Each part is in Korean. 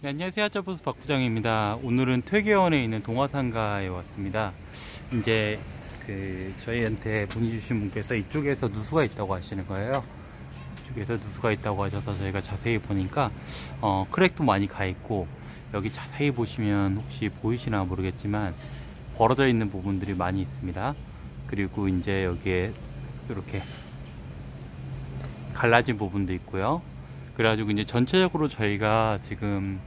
네, 안녕하세요. 하자보스 박부장입니다. 오늘은 퇴계원에 있는 동화상가에 왔습니다. 이제 저희한테 문의 주신 분께서 이쪽에서 누수가 있다고 하시는 거예요. 이쪽에서 누수가 있다고 하셔서 저희가 자세히 보니까 크랙도 많이 가 있고, 여기 자세히 보시면 혹시 보이시나 모르겠지만 벌어져 있는 부분들이 많이 있습니다. 그리고 이제 여기에 이렇게 갈라진 부분도 있고요. 그래가지고 이제 전체적으로 저희가 지금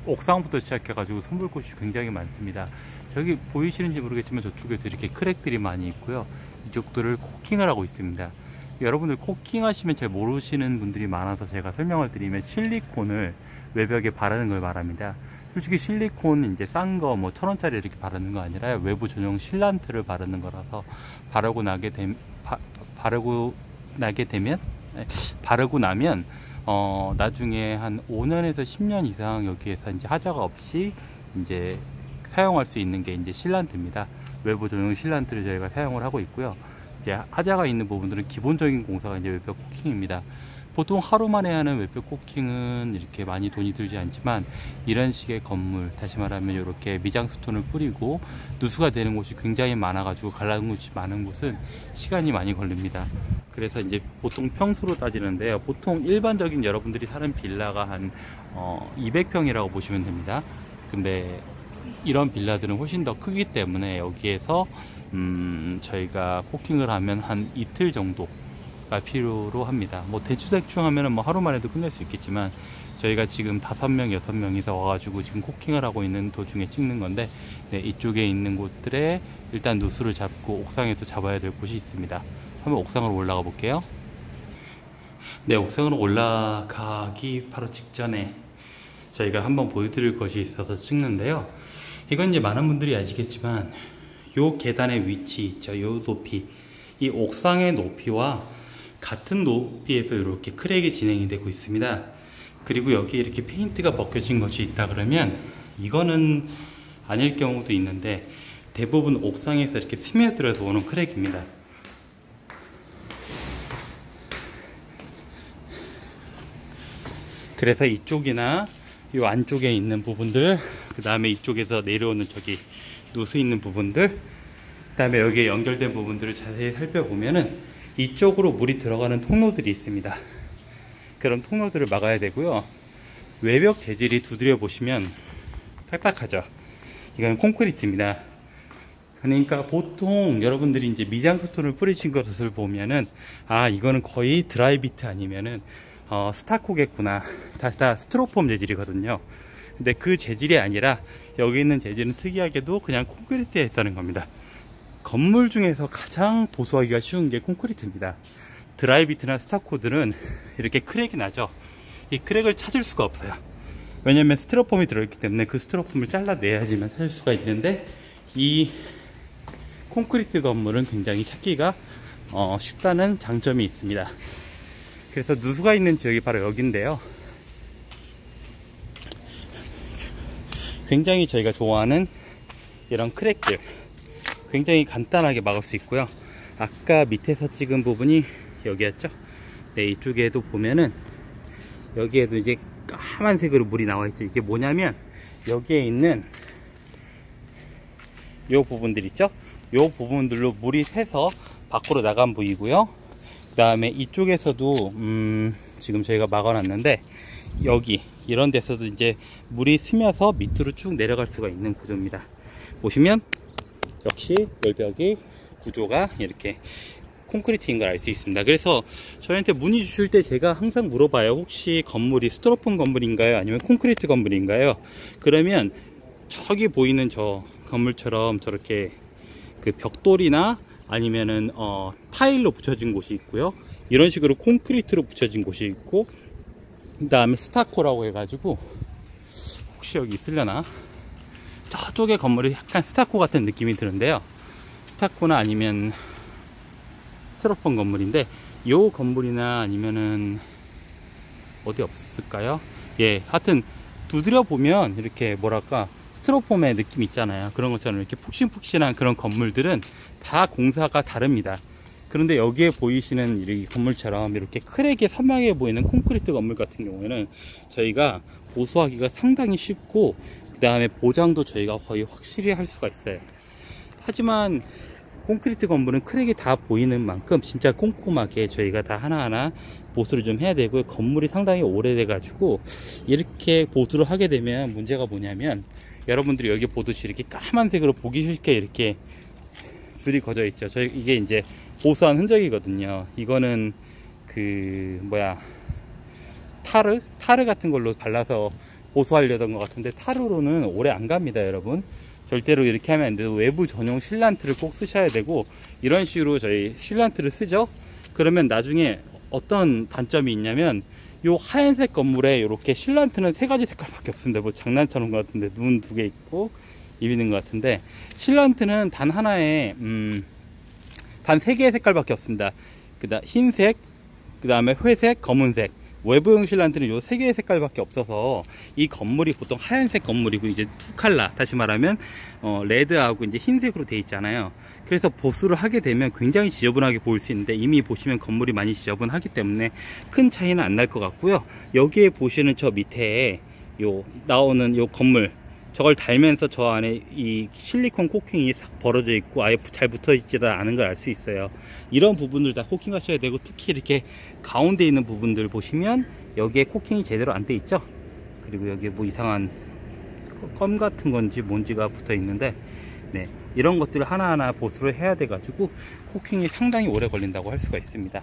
옥상부터 시작해가지고 선불꽃이 굉장히 많습니다. 저기 보이시는지 모르겠지만 저쪽에도 이렇게 크랙들이 많이 있고요. 이쪽들을 코킹을 하고 있습니다. 여러분들 코킹 하시면 잘 모르시는 분들이 많아서 제가 설명을 드리면, 실리콘을 외벽에 바르는 걸 말합니다. 솔직히 실리콘 이제 싼 거 뭐 1,000원짜리 이렇게 바르는 거 아니라 외부 전용 실란트를 바르는 거라서 바르고 나면 나중에 한 5년에서 10년 이상 여기에서 이제 하자가 없이 이제 사용할 수 있는 게 이제 실란트입니다. 외부 전용 실란트를 저희가 사용을 하고 있고요. 이제 하자가 있는 부분들은 기본적인 공사가 이제 외벽 코킹입니다. 보통 하루 만에 하는 외벽 코킹은 이렇게 많이 돈이 들지 않지만, 이런 식의 건물, 다시 말하면 이렇게 미장 스톤을 뿌리고 누수가 되는 곳이 굉장히 많아 가지고 갈라진 곳이 많은 곳은 시간이 많이 걸립니다. 그래서 이제 보통 평수로 따지는데요, 보통 일반적인 여러분들이 사는 빌라가 한 200평이라고 보시면 됩니다. 근데 이런 빌라들은 훨씬 더 크기 때문에 여기에서 저희가 코킹을 하면 한 이틀 정도가 필요로 합니다. 뭐 대충 하면은 뭐 하루 만에도 끝낼 수 있겠지만, 저희가 지금 5명, 6명이서 와가지고 지금 코킹을 하고 있는 도중에 찍는 건데, 네, 이쪽에 있는 곳들에 일단 누수를 잡고 옥상에서 잡아야 될 곳이 있습니다. 한번 옥상으로 올라가 볼게요. 네, 옥상으로 올라가기 바로 직전에 저희가 한번 보여드릴 것이 있어서 찍는데요. 이건 이제 많은 분들이 아시겠지만, 요 계단의 위치 있죠, 요 높이, 이 옥상의 높이와 같은 높이에서 이렇게 크랙이 진행이 되고 있습니다. 그리고 여기에 이렇게 페인트가 벗겨진 것이 있다 그러면 이거는 아닐 경우도 있는데, 대부분 옥상에서 이렇게 스며들어서 오는 크랙입니다. 그래서 이쪽이나 이 안쪽에 있는 부분들, 그 다음에 이쪽에서 내려오는 저기 누수 있는 부분들, 그 다음에 여기에 연결된 부분들을 자세히 살펴보면은 이쪽으로 물이 들어가는 통로들이 있습니다. 그런 통로들을 막아야 되고요. 외벽 재질이 두드려 보시면 딱딱하죠. 이건 콘크리트입니다. 그러니까 보통 여러분들이 이제 미장스톤을 뿌리신 것을 보면은, 아, 이거는 거의 드라이비트 아니면은 스타코겠구나, 다 스티로폼 재질이거든요. 근데 그 재질이 아니라 여기 있는 재질은 특이하게도 그냥 콘크리트에 있다는 겁니다. 건물 중에서 가장 보수하기가 쉬운 게 콘크리트입니다. 드라이비트나 스타코들은 이렇게 크랙이 나죠. 이 크랙을 찾을 수가 없어요. 왜냐면 스티로폼이 들어있기 때문에 그 스티로폼을 잘라내야지만 찾을 수가 있는데, 이 콘크리트 건물은 굉장히 찾기가 쉽다는 장점이 있습니다. 그래서 누수가 있는 지역이 바로 여기인데요. 굉장히 저희가 좋아하는 이런 크랙들 굉장히 간단하게 막을 수 있고요. 아까 밑에서 찍은 부분이 여기였죠. 네, 이쪽에도 보면은 여기에도 이제 까만색으로 물이 나와 있죠. 이게 뭐냐면, 여기에 있는 요 부분들 있죠. 요 부분들로 물이 새서 밖으로 나간 부위고요. 그 다음에 이쪽에서도 지금 저희가 막아놨는데, 여기 이런 데서도 이제 물이 스며서 밑으로 쭉 내려갈 수가 있는 구조입니다. 보시면 역시 외벽의 구조가 이렇게 콘크리트인 걸 알 수 있습니다. 그래서 저희한테 문의 주실 때 제가 항상 물어봐요. 혹시 건물이 스티로폼 건물인가요? 아니면 콘크리트 건물인가요? 그러면 저기 보이는 저 건물처럼 저렇게 그 벽돌이나 아니면은 타일로 붙여진 곳이 있고요. 이런 식으로 콘크리트로 붙여진 곳이 있고, 그 다음에 스타코라고 해가지고, 혹시 여기 있으려나? 저쪽의 건물이 약간 스타코 같은 느낌이 드는데요. 스타코나 아니면 스티로폼 건물인데, 요 건물이나 아니면은 어디 없을까요? 예, 하여튼 두드려 보면 이렇게 뭐랄까 스티로폼의 느낌 있잖아요. 그런 것처럼 이렇게 푹신푹신한 그런 건물들은 다 공사가 다릅니다. 그런데 여기에 보이시는 이 건물처럼 이렇게 크랙이 선명해 보이는 콘크리트 건물 같은 경우에는 저희가 보수하기가 상당히 쉽고, 그 다음에 보장도 저희가 거의 확실히 할 수가 있어요. 하지만 콘크리트 건물은 크랙이 다 보이는 만큼 진짜 꼼꼼하게 저희가 다 하나하나 보수를 좀 해야 되고, 건물이 상당히 오래돼 가지고 이렇게 보수를 하게 되면 문제가 뭐냐면, 여러분들이 여기 보듯이 이렇게 까만색으로 보기 싫게 이렇게 줄이 거져 있죠. 이게 이제 보수한 흔적이거든요. 이거는 타르 같은 걸로 발라서 보수하려던 것 같은데, 타르로는 오래 안 갑니다, 여러분. 절대로 이렇게 하면 안 돼요. 외부 전용 실란트를 꼭 쓰셔야 되고, 이런 식으로 저희 실란트를 쓰죠. 그러면 나중에 어떤 단점이 있냐면, 요 하얀색 건물에 이렇게 실란트는 3가지 색깔밖에 없습니다. 뭐 장난처럼 것 같은데, 눈 2개 있고 입 있는 것 같은데, 실란트는 단 하나에 단 3개의 색깔밖에 없습니다. 흰색, 그 다음에 회색, 검은색. 외부용 실란트는 요 3개의 색깔밖에 없어서, 이 건물이 보통 하얀색 건물이고, 이제 투칼라, 다시 말하면 레드하고 이제 흰색으로 되어 있잖아요. 그래서 보수를 하게 되면 굉장히 지저분하게 보일 수 있는데, 이미 보시면 건물이 많이 지저분하기 때문에 큰 차이는 안 날 것 같고요. 여기에 보시는 저 밑에 나오는 요 건물, 저걸 달면서 저 안에 이 실리콘 코킹이 싹 벌어져 있고 아예 잘 붙어 있지도 않은 걸 알 수 있어요. 이런 부분들 다 코킹 하셔야 되고, 특히 이렇게 가운데 있는 부분들 보시면 여기에 코킹이 제대로 안 돼 있죠. 그리고 여기에 뭐 이상한 껌 같은 건지 뭔지가 붙어 있는데, 네, 이런 것들을 하나하나 보수를 해야 돼 가지고 코킹이 상당히 오래 걸린다고 할 수가 있습니다.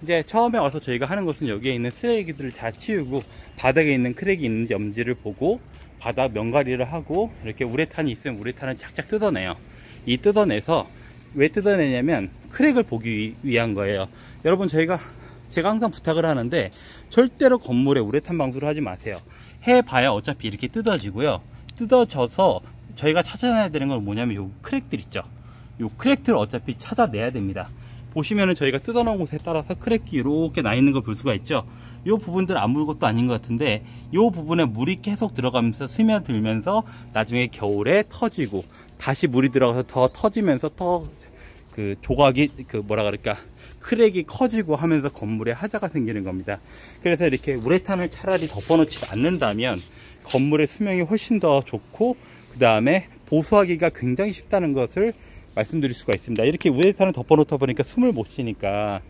이제 처음에 와서 저희가 하는 것은 여기에 있는 쓰레기들을 다 치우고, 바닥에 있는 크랙이 있는지 엄지를 보고 바닥 면가리를 하고, 이렇게 우레탄이 있으면 우레탄을 착착 뜯어내요. 이 뜯어내서 왜 뜯어내냐면 크랙을 보기 위한 거예요. 여러분, 제가 항상 부탁을 하는데, 절대로 건물에 우레탄 방수를 하지 마세요. 해봐야 어차피 이렇게 뜯어지고요. 뜯어져서 저희가 찾아내야 되는 건 뭐냐면 요 크랙들 있죠. 요 크랙들을 어차피 찾아내야 됩니다. 보시면은 저희가 뜯어놓은 곳에 따라서 크랙이 이렇게 나 있는 걸 볼 수가 있죠. 이 부분들 아무것도 아닌 것 같은데, 이 부분에 물이 계속 들어가면서 스며들면서 나중에 겨울에 터지고, 다시 물이 들어가서 더 터지면서 더 조각이 크랙이 커지고 하면서 건물에 하자가 생기는 겁니다. 그래서 이렇게 우레탄을 차라리 덮어놓지 않는다면 건물의 수명이 훨씬 더 좋고, 그 다음에 보수하기가 굉장히 쉽다는 것을 말씀드릴 수가 있습니다. 이렇게 우레탄을 덮어놓다 보니까 숨을 못 쉬니까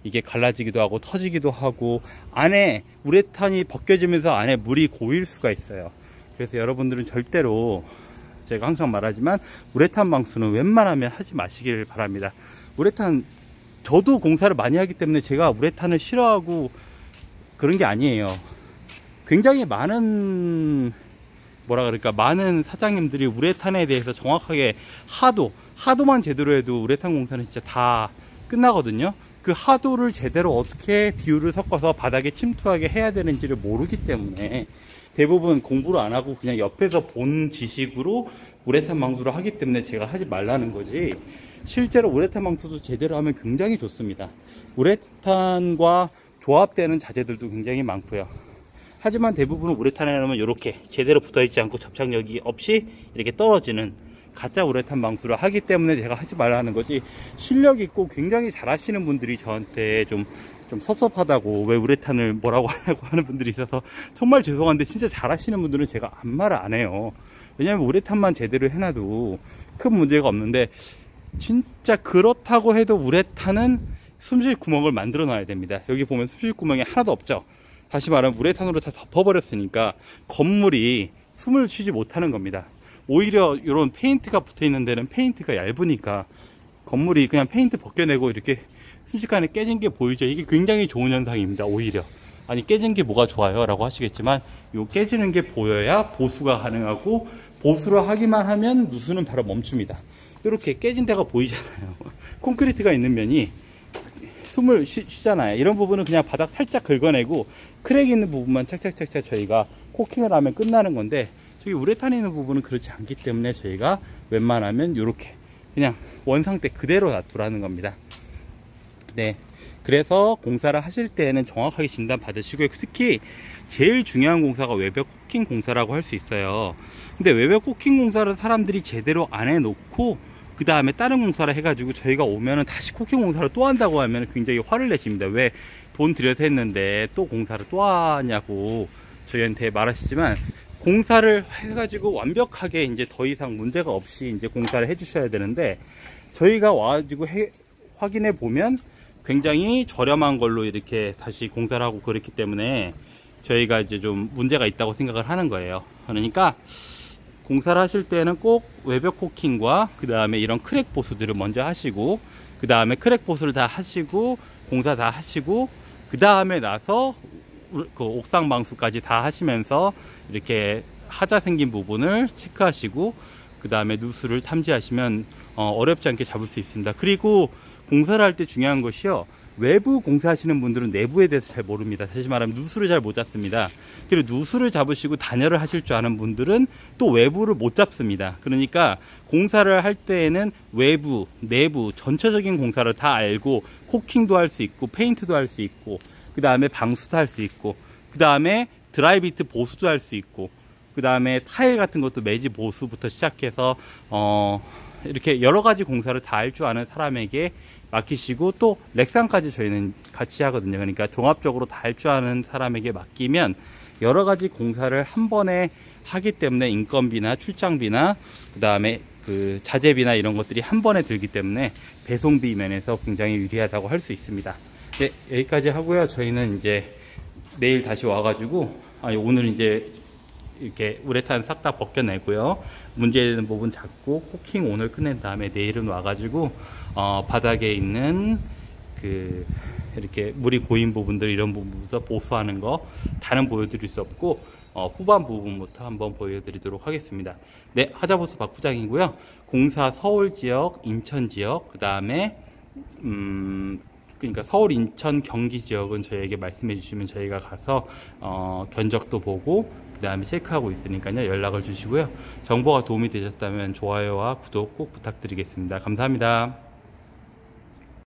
이게 갈라지기도 하고 터지기도 하고, 안에 우레탄이 벗겨지면서 안에 물이 고일 수가 있어요. 그래서 여러분들은 절대로, 제가 항상 말하지만, 우레탄 방수는 웬만하면 하지 마시길 바랍니다. 우레탄, 저도 공사를 많이 하기 때문에 제가 우레탄을 싫어하고 그런 게 아니에요. 굉장히 많은 많은 사장님들이 우레탄에 대해서 정확하게 하도만 제대로 해도 우레탄 공사는 진짜 다 끝나거든요. 그 하도를 제대로 어떻게 비율을 섞어서 바닥에 침투하게 해야 되는지를 모르기 때문에 대부분 공부를 안 하고 그냥 옆에서 본 지식으로 우레탄 방수를 하기 때문에 제가 하지 말라는 거지, 실제로 우레탄 방수도 제대로 하면 굉장히 좋습니다. 우레탄과 조합되는 자재들도 굉장히 많고요. 하지만 대부분은 우레탄에 넣으면 이렇게 제대로 붙어있지 않고 접착력이 없이 이렇게 떨어지는 가짜 우레탄 방수를 하기 때문에 제가 하지 말라는 거지, 실력 있고 굉장히 잘 하시는 분들이 저한테 좀 섭섭하다고, 왜 우레탄을 뭐라고 하냐고 하는 분들이 있어서 정말 죄송한데, 진짜 잘 하시는 분들은 제가 아무 말을 안 해요. 왜냐면 우레탄만 제대로 해놔도 큰 문제가 없는데, 진짜 그렇다고 해도 우레탄은 숨쉴 구멍을 만들어 놔야 됩니다. 여기 보면 숨쉴 구멍이 하나도 없죠. 다시 말하면 우레탄으로 다 덮어버렸으니까 건물이 숨을 쉬지 못하는 겁니다. 오히려 이런 페인트가 붙어 있는 데는 페인트가 얇으니까 건물이 그냥 페인트 벗겨내고 이렇게 순식간에 깨진 게 보이죠. 이게 굉장히 좋은 현상입니다. 오히려, 아니 깨진 게 뭐가 좋아요 라고 하시겠지만, 요 깨지는 게 보여야 보수가 가능하고, 보수를 하기만 하면 누수는 바로 멈춥니다. 이렇게 깨진 데가 보이잖아요. 콘크리트가 있는 면이 숨을 쉬잖아요. 이런 부분은 그냥 바닥 살짝 긁어내고 크랙 있는 부분만 착착착착 저희가 코킹을 하면 끝나는 건데, 저기 우레탄이 있는 부분은 그렇지 않기 때문에 저희가 웬만하면 이렇게 그냥 원상태 그대로 놔두라는 겁니다. 네, 그래서 공사를 하실 때는 정확하게 진단 받으시고요. 특히 제일 중요한 공사가 외벽 코킹 공사라고 할 수 있어요. 근데 외벽 코킹 공사를 사람들이 제대로 안 해놓고 그 다음에 다른 공사를 해가지고 저희가 오면은 다시 코킹 공사를 또 한다고 하면 굉장히 화를 내십니다. 왜 돈 들여서 했는데 또 공사를 또 하냐고 저희한테 말하시지만, 공사를 해가지고 완벽하게 이제 더 이상 문제가 없이 이제 공사를 해주셔야 되는데, 저희가 와가지고 확인해 보면 굉장히 저렴한 걸로 이렇게 다시 공사를 하고 그랬기 때문에 저희가 이제 좀 문제가 있다고 생각을 하는 거예요. 그러니까 공사를 하실 때는 꼭 외벽 코킹과 그 다음에 이런 크랙 보수들을 먼저 하시고, 그 다음에 크랙 보수를 다 하시고 공사 다 하시고, 그 다음에 나서 그 옥상 방수까지 다 하시면서 이렇게 하자 생긴 부분을 체크하시고, 그 다음에 누수를 탐지하시면 어렵지 않게 잡을 수 있습니다. 그리고 공사를 할 때 중요한 것이요, 외부 공사하시는 분들은 내부에 대해서 잘 모릅니다. 다시 말하면 누수를 잘 못 잡습니다. 그리고 누수를 잡으시고 단열을 하실 줄 아는 분들은 또 외부를 못 잡습니다. 그러니까 공사를 할 때에는 외부, 내부 전체적인 공사를 다 알고 코킹도 할 수 있고 페인트도 할 수 있고, 그 다음에 방수도 할 수 있고, 그 다음에 드라이비트 보수도 할 수 있고, 그 다음에 타일 같은 것도 매지 보수부터 시작해서 이렇게 여러 가지 공사를 다 할 줄 아는 사람에게 맡기시고, 또 렉상까지 저희는 같이 하거든요. 그러니까 종합적으로 다 할 줄 아는 사람에게 맡기면 여러 가지 공사를 한 번에 하기 때문에 인건비나 출장비나 그 다음에 그 자재비나 이런 것들이 한 번에 들기 때문에 배송비 면에서 굉장히 유리하다고 할 수 있습니다. 네, 여기까지 하고요. 저희는 이제 내일 다시 와가지고, 오늘 이제 이렇게 우레탄 싹 다 벗겨내고요. 문제되는 부분 잡고 코킹 오늘 끝낸 다음에 내일은 와가지고 바닥에 있는 그 이렇게 물이 고인 부분들, 이런 부분부터 보수하는 거 다는 보여드릴 수 없고 후반 부분부터 한번 보여드리도록 하겠습니다. 네, 하자보수 박 부장이고요. 공사 서울 지역, 인천 지역, 그 다음에 그러니까 서울, 인천, 경기 지역은 저희에게 말씀해 주시면 저희가 가서 견적도 보고 그 다음에 체크하고 있으니까요. 연락을 주시고요. 정보가 도움이 되셨다면 좋아요와 구독 꼭 부탁드리겠습니다. 감사합니다.